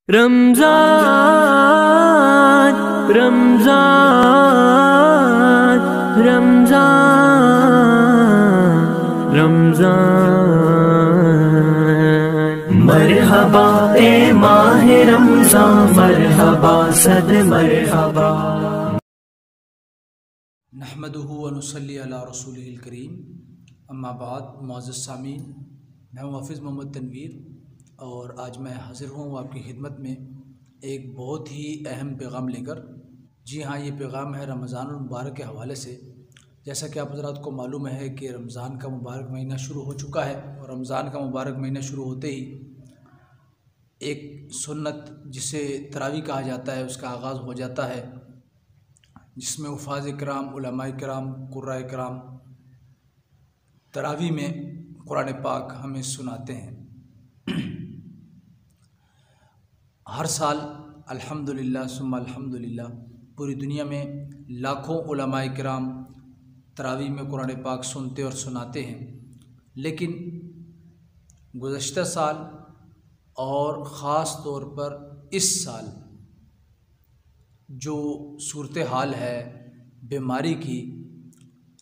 رمضان رمضان رمضان رمضان مرحبا اے ماہ رمضان مرحبا صد مرحبا نحمدہ ونصلی علی رسولہ الکریم اما بعد معزز سامعین، میں ہوں حافظ محمد تنویر اور آج میں حاضر ہوں آپ کی خدمت میں ایک بہت ہی اہم پیغام لے کر۔ جی ہاں، یہ پیغام ہے رمضان المبارک کے حوالے سے۔ جیسا کہ آپ حضرات کو معلوم ہے کہ رمضان کا مبارک مہینہ شروع ہو چکا ہے، اور رمضان کا مبارک مہینہ شروع ہوتے ہی ایک سنت جسے تراویح کہا جاتا ہے اس کا آغاز ہو جاتا ہے، جس میں حفاظ کرام، علماء کرام، قراء کرام تراویح میں قرآن پاک ہمیں سناتے ہیں۔ ہر سال الحمدللہ ثم الحمدللہ پوری دنیا میں لاکھوں علماء کرام تراویح میں قرآن پاک سنتے اور سناتے ہیں، لیکن گزشتہ سال اور خاص طور پر اس سال جو صورتحال ہے بیماری کی،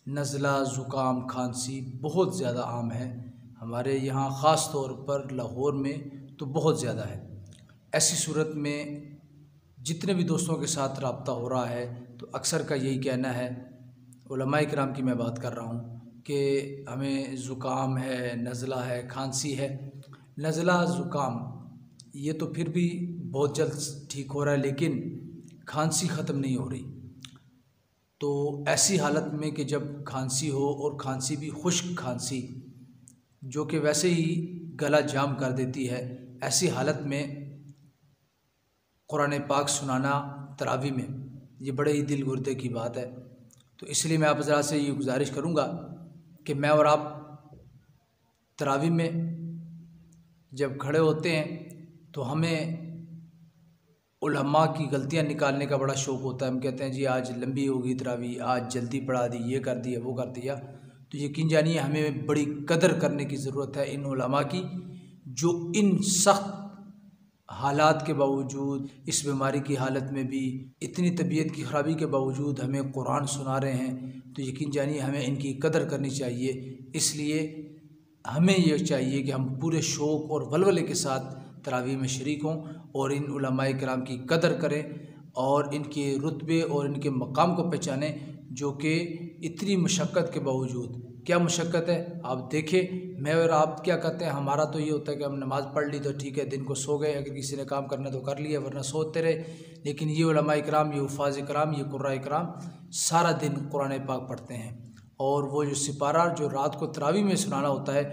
نزلہ، زکام، کھانسی بہت زیادہ عام ہے ہمارے یہاں، خاص طور پر لاہور میں تو بہت زیادہ ہے۔ ایسی صورت میں جتنے بھی دوستوں کے ساتھ رابطہ ہو رہا ہے تو اکثر کا یہی کہنا ہے، علماء کرام کی میں بات کر رہا ہوں، کہ ہمیں زکام ہے، نزلہ ہے، کھانسی ہے۔ نزلہ، زکام یہ تو پھر بھی بہت جلد ٹھیک ہو رہا ہے، لیکن کھانسی ختم نہیں ہو رہی۔ تو ایسی حالت میں کہ جب کھانسی ہو اور کھانسی بھی خشک کھانسی جو کہ ویسے ہی گلا جام کر دیتی ہے، ایسی حالت میں قرآن پاک سنانا تراویح میں یہ بڑے ہی دل گردے کی بات ہے۔ تو اس لیے میں آپ حضرات سے یہ گزارش کروں گا کہ میں اور آپ تراویح میں جب کھڑے ہوتے ہیں تو ہمیں علماء کی غلطیاں نکالنے کا بڑا شوق ہوتا ہے۔ ہم کہتے ہیں جی آج لمبی ہوگی تراویح، آج جلدی پڑھا دی، یہ کر دیا، وہ کر دیا۔ تو یقین جانیے ہمیں بڑی قدر کرنے کی ضرورت ہے ان علماء کی، جو ان سخت حالات کے باوجود، اس بیماری کی حالت میں بھی، اتنی طبیعت کی خرابی کے باوجود ہمیں قرآن سنا رہے ہیں۔ تو یقین جانیے ہمیں ان کی قدر کرنی چاہیے۔ اس لیے ہمیں یہ چاہیے کہ ہم پورے شوق اور ولولے کے ساتھ تراویح میں شریک ہوں اور ان علماء کرام کی قدر کریں اور ان کے رتبے اور ان کے مقام کو پہچانیں، جو کہ اتنی مشقت کے باوجود، کیا مشقت ہے آپ دیکھیں۔ میں اور آپ کیا کرتے ہیں، ہمارا تو یہ ہوتا ہے کہ ہم نماز پڑھ لی تو ٹھیک ہے، دن کو سو گئے، اگر کسی نے کام کرنا تو کر لیا ورنہ سوتے رہے۔ لیکن یہ علماء کرام، یہ حفاظ کرام، یہ قراء کرام سارا دن قرآن پاک پڑھتے ہیں، اور وہ جو سپارہ جو رات کو تراویح میں سنانا ہوتا ہے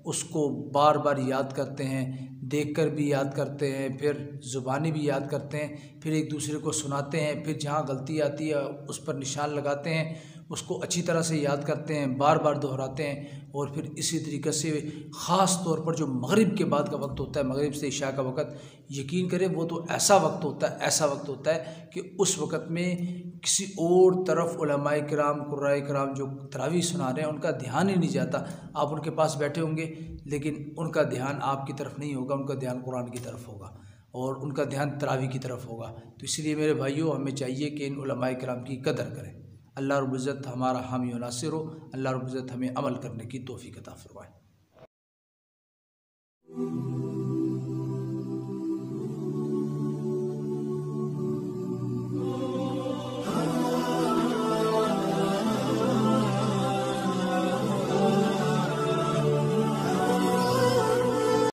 اس کو بار بار یاد کرتے ہیں، دیکھ کر بھی یاد کرتے ہیں، پھر زبانی بھی یاد کرتے ہیں، پھر ایک دوسرے کو سناتے ہیں، پھر جہاں غلطی آتی ہے اس پر نشان لگاتے ہیں، اس کو اچھی طرح سے یاد کرتے ہیں، بار بار دہراتے ہیں، اور پھر اسی طریقے سے خاص طور پر جو مغرب کے بعد کا وقت ہوتا ہے، مغرب سے عشاء کا وقت، یقین کریں وہ تو ایسا وقت ہوتا ہے، ایسا وقت ہوتا ہے کہ اس وقت میں کسی اور طرف علماء کرام، قراء کرام جو تراویح سنا رہے ہیں ان کا دھیان ہی نہیں جاتا۔ آپ ان کے پاس بیٹھے ہوں گے لیکن ان کا دھیان آپ کی طرف نہیں ہوگا، ان کا دھیان قرآن کی طرف ہوگا اور ان کا دھیان تراویح کی طرف ہوگا۔ تو اس لیے میرے بھائیوں، ہمیں چاہیے کہ ان علماء کرام کی قدر کریں۔ اللہ رب العزت ہمارا حامی و ناصر ہو، اللہ رب العزت ہمیں عمل کرنے کی توفیق عطا فرمائے۔